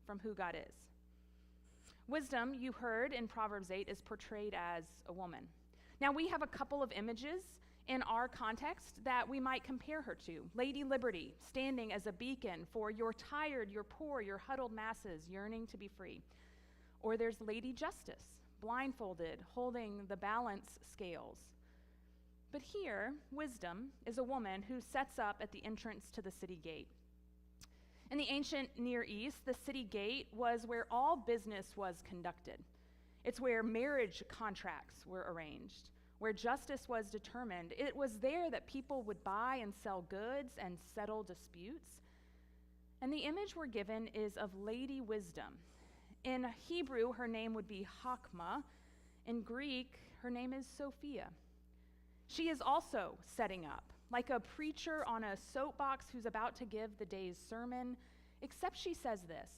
from who God is. Wisdom, you heard in Proverbs 8, is portrayed as a woman. Now, we have a couple of images in our context that we might compare her to. Lady Liberty, standing as a beacon for your tired, your poor, your huddled masses yearning to be free. Or there's Lady Justice, blindfolded, holding the balance scales. But here, wisdom is a woman who sets up at the entrance to the city gate. In the ancient Near East, the city gate was where all business was conducted. It's where marriage contracts were arranged, where justice was determined. It was there that people would buy and sell goods and settle disputes. And the image we're given is of Lady Wisdom. In Hebrew, her name would be Hakma. In Greek, her name is Sophia. She is also setting up, like a preacher on a soapbox who's about to give the day's sermon, except she says this: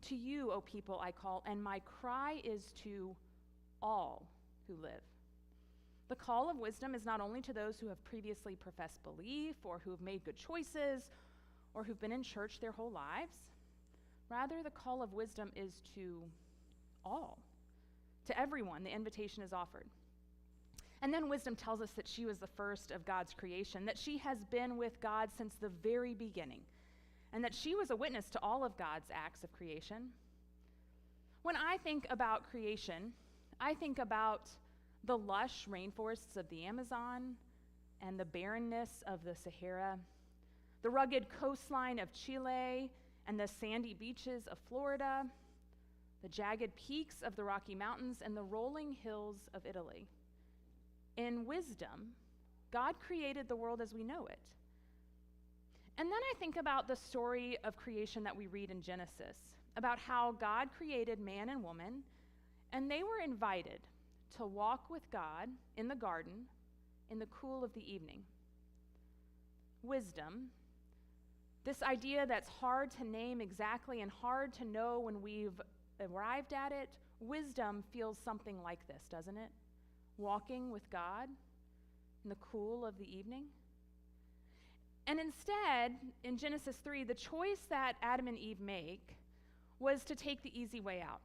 "To you, O people, I call, and my cry is to all who live." The call of wisdom is not only to those who have previously professed belief or who have made good choices or who've been in church their whole lives. Rather, the call of wisdom is to all, to everyone. The invitation is offered. And then wisdom tells us that she was the first of God's creation, that she has been with God since the very beginning, and that she was a witness to all of God's acts of creation. When I think about creation, I think about the lush rainforests of the Amazon and the barrenness of the Sahara, the rugged coastline of Chile and the sandy beaches of Florida, the jagged peaks of the Rocky Mountains and the rolling hills of Italy. In wisdom, God created the world as we know it. And then I think about the story of creation that we read in Genesis, about how God created man and woman, and they were invited to walk with God in the garden in the cool of the evening. Wisdom, this idea that's hard to name exactly and hard to know when we've arrived at it, wisdom feels something like this, doesn't it? Walking with God in the cool of the evening. And instead, in Genesis 3, the choice that Adam and Eve make was to take the easy way out,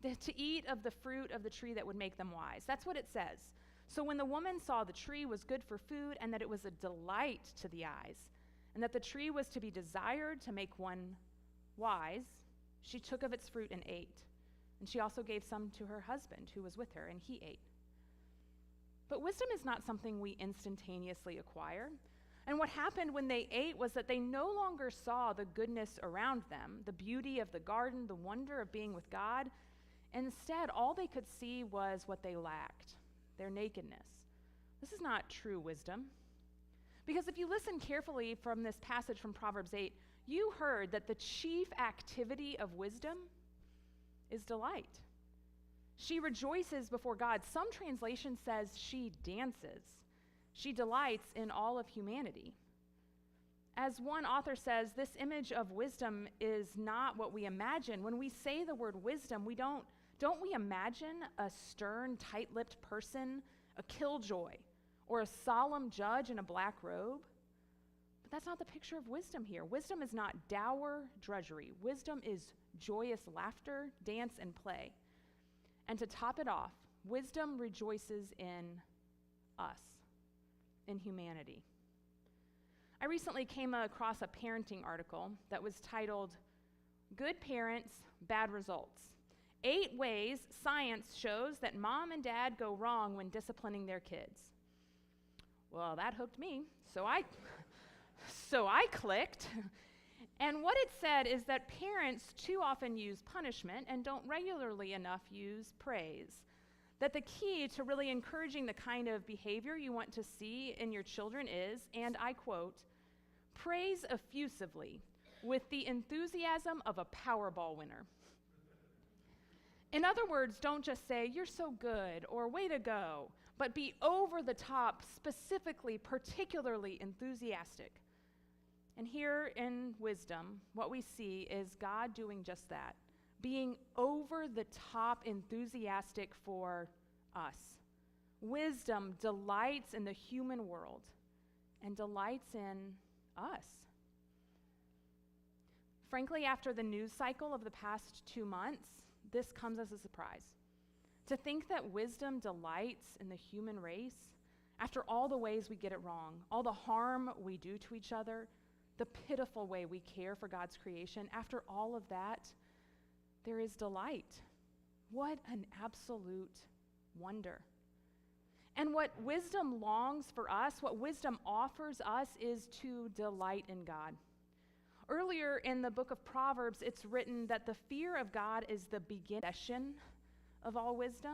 to eat of the fruit of the tree that would make them wise. That's what it says. So when the woman saw the tree was good for food and that it was a delight to the eyes, and that the tree was to be desired to make one wise, she took of its fruit and ate. And she also gave some to her husband who was with her, and he ate. But wisdom is not something we instantaneously acquire. And what happened when they ate was that they no longer saw the goodness around them, the beauty of the garden, the wonder of being with God. Instead, all they could see was what they lacked, their nakedness. This is not true wisdom. Because if you listen carefully from this passage from Proverbs 8, you heard that the chief activity of wisdom is delight. She rejoices before God. Some translation says she dances. She delights in all of humanity. As one author says, this image of wisdom is not what we imagine. When we say the word wisdom, don't we imagine a stern, tight-lipped person, a killjoy, or a solemn judge in a black robe? But that's not the picture of wisdom here. Wisdom is not dour drudgery. Wisdom is joyous laughter, dance, and play. And to top it off, wisdom rejoices in us, in humanity. I recently came across a parenting article that was titled, "Good Parents, Bad Results. 8 Ways Science Shows That Mom and Dad Go Wrong When Disciplining Their Kids." Well, that hooked me, so I clicked. And what it said is that parents too often use punishment and don't regularly enough use praise. That the key to really encouraging the kind of behavior you want to see in your children is, and I quote, "Praise effusively with the enthusiasm of a Powerball winner." In other words, don't just say, "You're so good," or "way to go," but be over the top, specifically, particularly enthusiastic. And here in wisdom, what we see is God doing just that, being over the top enthusiastic for us. Wisdom delights in the human world and delights in us. Frankly, after the news cycle of the past 2 months, this comes as a surprise. To think that wisdom delights in the human race, after all the ways we get it wrong, all the harm we do to each other, the pitiful way we care for God's creation, after all of that, there is delight. What an absolute wonder. And what wisdom longs for us, what wisdom offers us, is to delight in God. Earlier in the book of Proverbs, it's written that the fear of God is the beginning of all wisdom.